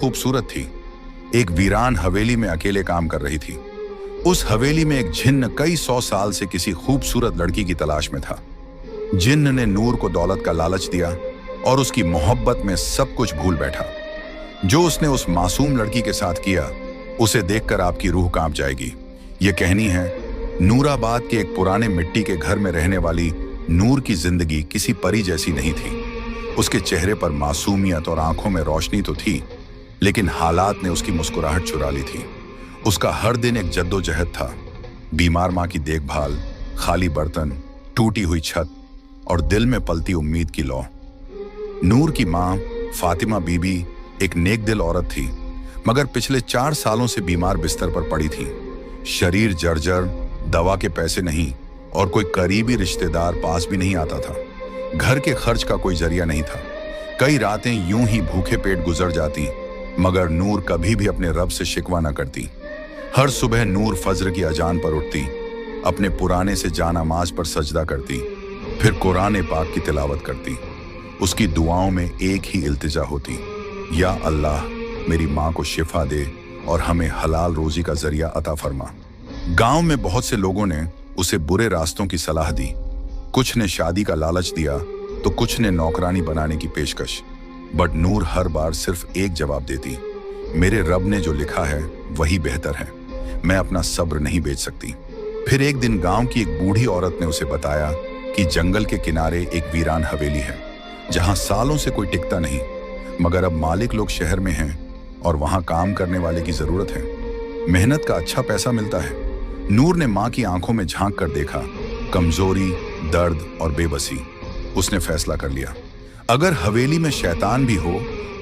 खूबसूरत थी। एक वीरान हवेली में अकेले काम कर रही थी। उस हवेली में एक जिन्न कई 100 साल से किसी खूबसूरत लड़की की तलाश में था। जिन्न ने नूर को दौलत का लालच दिया और उसकी मोहब्बत में सब कुछ भूल बैठा। जो उसने उस मासूम लड़की के साथ किया, उसे देखकर आपकी रूह कांप जाएगी। ये कहानी है नूराबाद के एक पुराने मिट्टी के घर में रहने वाली नूर की जिंदगी किसी परी जैसी नहीं थी। उसके चेहरे पर मासूमियत और आंखों में रोशनी तो थी, लेकिन हालात ने उसकी मुस्कुराहट चुरा ली थी। उसका हर दिन एक जद्दोजहद था। बीमार माँ की देखभाल, खाली बर्तन, टूटी हुई छत और दिल में पलती उम्मीद की लौ। नूर की माँ फातिमा बीबी एक नेक दिल औरत थी, मगर पिछले 4 सालों से बीमार बिस्तर पर पड़ी थी। शरीर जर्जर, दवा के पैसे नहीं और कोई करीबी रिश्तेदार पास भी नहीं आता था। घर के खर्च का कोई जरिया नहीं था। कई रातें यूं ही भूखे पेट गुजर जाती, मगर नूर कभी भी अपने रब से शिकवा न करती। हर सुबह नूर फज्र की अजान पर उठती, अपने पुराने से जानामाज पर सजदा करती, फिर कुरान पाक की तिलावत करती। उसकी दुआओं में एक ही इल्तिजा होती, या अल्लाह मेरी माँ को शिफा दे और हमें हलाल रोजी का जरिया अता फरमा। गांव में बहुत से लोगों ने उसे बुरे रास्तों की सलाह दी। कुछ ने शादी का लालच दिया तो कुछ ने नौकरानी बनाने की पेशकश। बट नूर हर बार सिर्फ एक जवाब देती, मेरे रब ने जो लिखा है वही बेहतर है, मैं अपना सब्र नहीं बेच सकती। फिर एक दिन गांव की एक बूढ़ी औरत ने उसे बताया कि जंगल के किनारे एक वीरान हवेली है, जहां सालों से कोई टिकता नहीं, मगर अब मालिक लोग शहर में हैं और वहां काम करने वाले की जरूरत है। मेहनत का अच्छा पैसा मिलता है। नूर ने माँ की आंखों में झांक कर देखा, कमजोरी, दर्द और बेबसी। उसने फैसला कर लिया, अगर हवेली में शैतान भी हो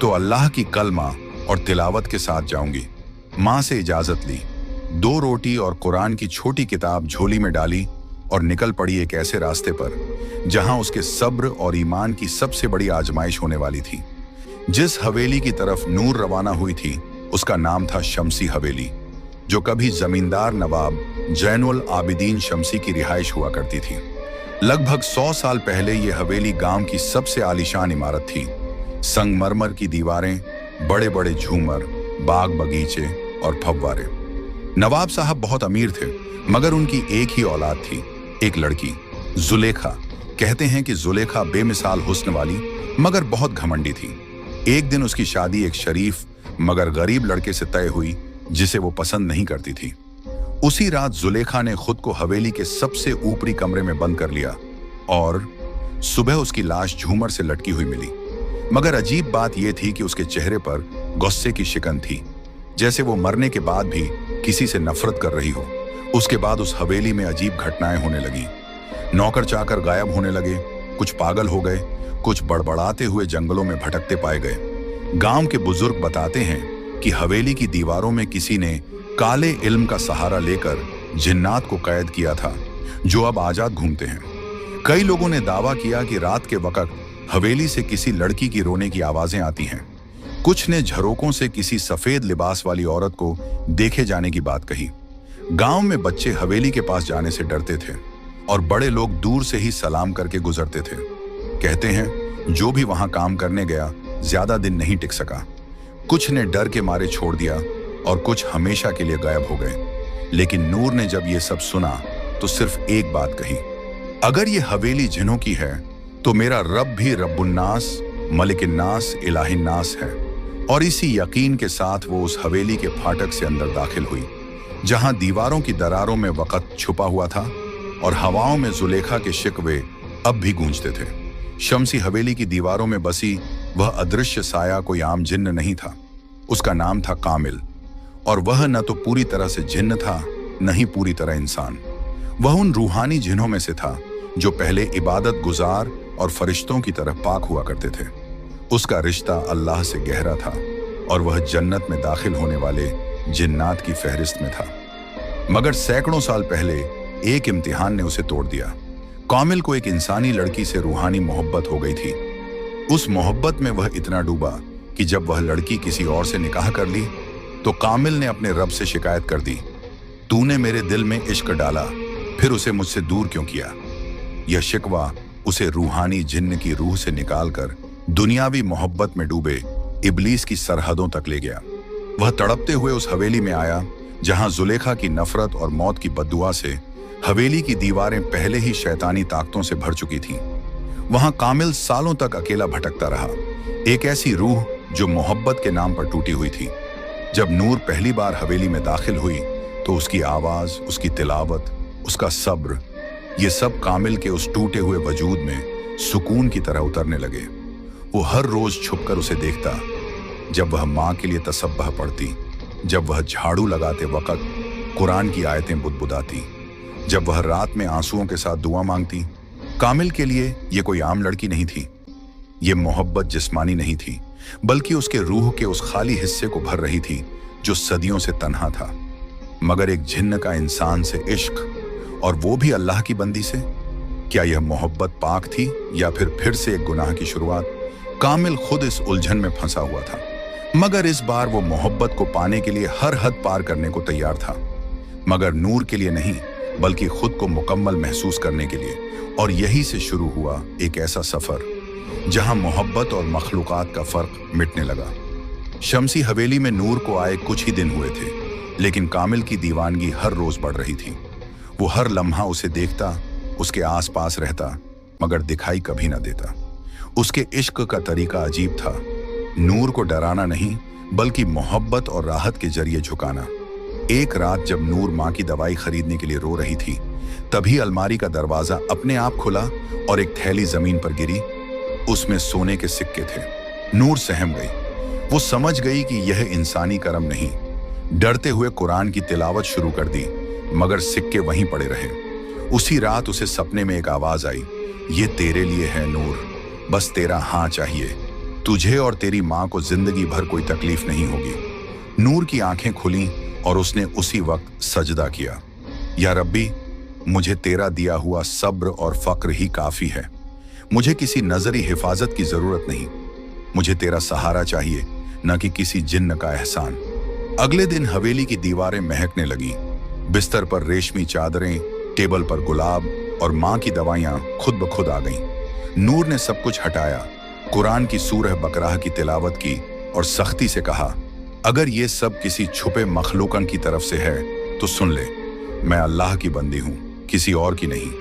तो अल्लाह की कलमा और तिलावत के साथ जाऊंगी। माँ से इजाजत ली, 2 रोटी और कुरान की छोटी किताब झोली में डाली और निकल पड़ी एक ऐसे रास्ते पर जहां उसके सब्र और ईमान की सबसे बड़ी आजमाइश होने वाली थी। जिस हवेली की तरफ नूर रवाना हुई थी उसका नाम था शमसी हवेली, जो कभी जमींदार नवाब जैनुल आबिदीन शमसी की रिहाइश हुआ करती थी। लगभग 100 साल पहले यह हवेली गांव की सबसे आलीशान इमारत थी। संगमरमर की दीवारें, बड़े बड़े झूमर, बाग बगीचे और फव्वारे। नवाब साहब बहुत अमीर थे, मगर उनकी एक ही औलाद थी, एक लड़की, जुलेखा। कहते हैं कि जुलेखा बेमिसाल हुस्न वाली मगर बहुत घमंडी थी। एक दिन उसकी शादी एक शरीफ मगर गरीब लड़के से तय हुई जिसे वो पसंद नहीं करती थी। उसी रात जुलेखा ने खुद को हवेली के सबसे ऊपरी कमरे में बंद कर लिया और सुबह उसकी लाश झूमर से लटकी हुई मिली। मगर अजीब बात यह थी कि उसके चेहरे पर गुस्से की शिकन थी, जैसे वो मरने के बाद भी किसी से नफरत कर रही हो। उसके बाद उस हवेली में अजीब घटनाएं होने लगी। नौकर चाकर गायब होने लगे, कुछ पागल हो गए, कुछ बड़बड़ाते हुए जंगलों में भटकते पाए गए। गांव के बुजुर्ग बताते हैं कि हवेली की दीवारों में किसी ने काले इल्म का सहारा लेकर जिन्नात को कैद किया था, जो अब आजाद घूमते हैं। कई लोगों ने दावा किया कि रात के वक्त हवेली से किसी लड़की की रोने की आवाजें आती हैं। कुछ ने झरोकों से किसी सफेद लिबास वाली औरत को देखे जाने की बात कही। गांव में बच्चे हवेली के पास जाने से डरते थे और बड़े लोग दूर से ही सलाम करके गुजरते थे। कहते हैं जो भी वहां काम करने गया ज्यादा दिन नहीं टिक सका। कुछ ने डर के मारे छोड़ दिया और कुछ हमेशा के लिए गायब हो गए। लेकिन नूर ने जब ये सब सुना तो सिर्फ एक बात कही, अगर ये हवेली जिन्हों की है तो मेरा रब भी रब्बुन्नास, मलिकिन्नास, इलाहिन्नास है। और इसी यकीन के साथ वो उस हवेली के फाटक से अंदर दाखिल हुई, जहां दीवारों की दरारों में वक़्त छुपा हुआ था और हवाओं में जुलेखा के शिकवे अब भी गूंजते थे। शमसी हवेली की दीवारों में बसी वह अदृश्य साया कोई आम जिन्न नहीं था। उसका नाम था कामिल, और वह न तो पूरी तरह से जिन्न था, न ही पूरी तरह इंसान। वह उन रूहानी जिन्हों में से था जो पहले इबादत गुजार और फरिश्तों की तरह पाक हुआ करते थे। उसका रिश्ता अल्लाह से गहरा था और वह जन्नत में दाखिल होने वाले जिन्नात की फहरिस्त में था। मगर सैकड़ों साल पहले एक इम्तिहान ने उसे तोड़ दिया। कामिल को एक इंसानी लड़की से रूहानी मोहब्बत हो गई थी। उस मोहब्बत में वह इतना डूबा कि जब वह लड़की किसी और से निकाह कर ली तो कामिल ने अपने रब से शिकायत कर दी, तूने मेरे दिल में इश्क डाला, फिर उसे मुझसे दूर क्यों किया। यह शिकवा उसे रूहानी जिन्न की रूह से निकालकर दुनियावी मोहब्बत में डूबे इबलीस की सरहदों तक ले गया। वह तड़पते हुए उस हवेली में आया जहां जुलेखा की नफरत और मौत की बद्दुआ से हवेली की दीवारें पहले ही शैतानी ताकतों से भर चुकी थीं। वहां कामिल सालों तक अकेला भटकता रहा, एक ऐसी रूह जो मोहब्बत के नाम पर टूटी हुई थी। जब नूर पहली बार हवेली में दाखिल हुई तो उसकी आवाज, उसकी तिलावत, उसका सब्र, ये सब कामिल के उस टूटे हुए वजूद में सुकून की तरह उतरने लगे। वो हर रोज छुपकर उसे देखता, जब वह माँ के लिए तसब्बह पढ़ती, जब वह झाड़ू लगाते वक्त कुरान की आयतें बुदबुदाती, जब वह रात में आंसुओं के साथ दुआ मांगती। कामिल के लिए ये कोई आम लड़की नहीं थी। ये मोहब्बत जिस्मानी नहीं थी, बल्कि उसके रूह के उस खाली हिस्से को भर रही थी जो सदियों से तन्हा था। मगर एक जिन्न का इंसान से इश्क, और वो भी अल्लाह की बंदी से, क्या यह मोहब्बत पाक थी या फिर से एक गुनाह की शुरुआत? कामिल खुद इस उलझन में फंसा हुआ था, मगर इस बार वो मोहब्बत को पाने के लिए हर हद पार करने को तैयार था। मगर नूर के लिए नहीं, बल्कि खुद को मुकम्मल महसूस करने के लिए। और यही से शुरू हुआ एक ऐसा सफर जहां मोहब्बत और मखलूकात का फर्क मिटने लगा। शमसी हवेली में नूर को आए कुछ ही दिन हुए थे, लेकिन कामिल की दीवानगी हर रोज बढ़ रही थी। वो हर लम्हा उसे देखता, उसके आसपास रहता, मगर दिखाई कभी ना देता। उसके इश्क का तरीका अजीब था, नूर को डराना नहीं, बल्कि मोहब्बत और राहत के जरिए झुकाना। एक रात जब नूर माँ की दवाई खरीदने के लिए रो रही थी, तभी अलमारी का दरवाजा अपने आप खुला और एक थैली जमीन पर गिरी। उसमें सोने के सिक्के थे। नूर सहम गई। वो समझ गई कि यह इंसानी करम नहीं। डरते हुए कुरान की तिलावत शुरू कर दी, मगर सिक्के वहीं पड़े रहे। उसी रात उसे सपने में एक आवाज आई, ये तेरे लिए है नूर, बस तेरा हाँ चाहिए। तुझे और तेरी माँ को जिंदगी भर कोई तकलीफ नहीं होगी। नूर की आंखें खुलीं और उसने उसी वक्त सजदा किया, या रब्बी, मुझे तेरा दिया हुआ सब्र और फक्र ही काफी है। मुझे किसी नजरी हिफाजत की जरूरत नहीं। मुझे तेरा सहारा चाहिए, न कि किसी जिन्न का एहसान। अगले दिन हवेली की दीवारें महकने लगी। बिस्तर पर रेशमी चादरें, टेबल पर गुलाब और माँ की दवाइयाँ खुद ब खुद आ गईं। नूर ने सब कुछ हटाया, कुरान की सूरह बकराह की तिलावत की और सख्ती से कहा, अगर ये सब किसी छुपे मखलूकन की तरफ से है तो सुन ले, मैं अल्लाह की बंदी हूँ, किसी और की नहीं।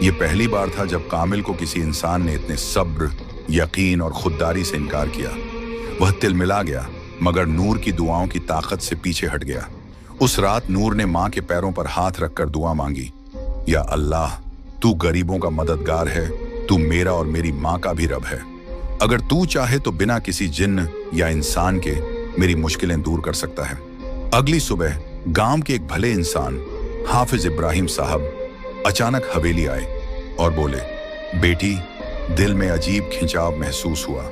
ये पहली बार था जब कामिल को किसी इंसान ने इतने सब्र, यकीन और खुददारी से इनकार किया। वह तिलमिला गया, मगर नूर की दुआओं की ताकत से पीछे हट गया। उस रात नूर ने माँ के पैरों पर हाथ रखकर दुआ मांगी, या अल्लाह, तू गरीबों का मददगार है, तू मेरा और मेरी माँ का भी रब है। अगर तू चाहे तो बिना किसी जिन्न या इंसान के मेरी मुश्किलें दूर कर सकता है। अगली सुबह गांव के एक भले इंसान हाफिज इब्राहिम साहब अचानक हवेली आए और बोले, बेटी, दिल में अजीब खिंचाव महसूस हुआ।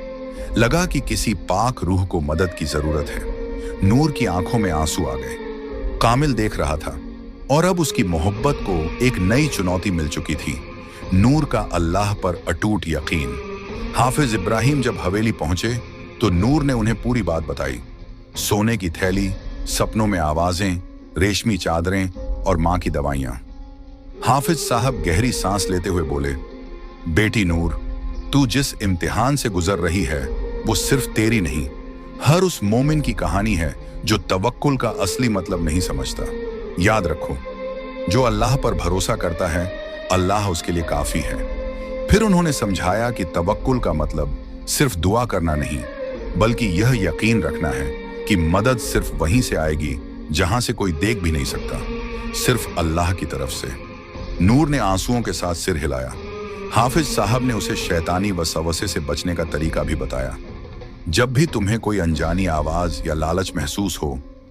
लगा कि किसी पाक रूह को मदद की जरूरत है। नूर की आंखों में आंसू आ गए। कामिल देख रहा था और अब उसकी मोहब्बत को एक नई चुनौती मिल चुकी थी, नूर का अल्लाह पर अटूट यकीन। हाफिज इब्राहिम जब हवेली पहुंचे तो नूर ने उन्हें पूरी बात बताई। सोने की थैली, सपनों में आवाजें, रेशमी चादरें और माँ की दवाइयाँ। हाफिज साहब गहरी सांस लेते हुए बोले, बेटी नूर, तू जिस इम्तिहान से गुजर रही है वो सिर्फ तेरी नहीं, हर उस मोमिन की कहानी है जो तवक्कुल का असली मतलब नहीं समझता। याद रखो, जो अल्लाह पर भरोसा करता है, अल्लाह उसके लिए काफी है। फिर उन्होंने समझाया कि तवक्कुल का मतलब सिर्फ दुआ करना नहीं, बल्कि यह यकीन रखना है कि मदद सिर्फ वहीं से आएगी जहां से कोई देख भी नहीं सकता, सिर्फ अल्लाह की तरफ से। नूर ने आंसुओं के साथ सिर हिलाया। हाफिज साहब ने उसे शैतानी वसवसे से बचने का तरीका भी बताया। जब भी तुम्हें कोई अनजानी आवाज या लालच महसूस हो,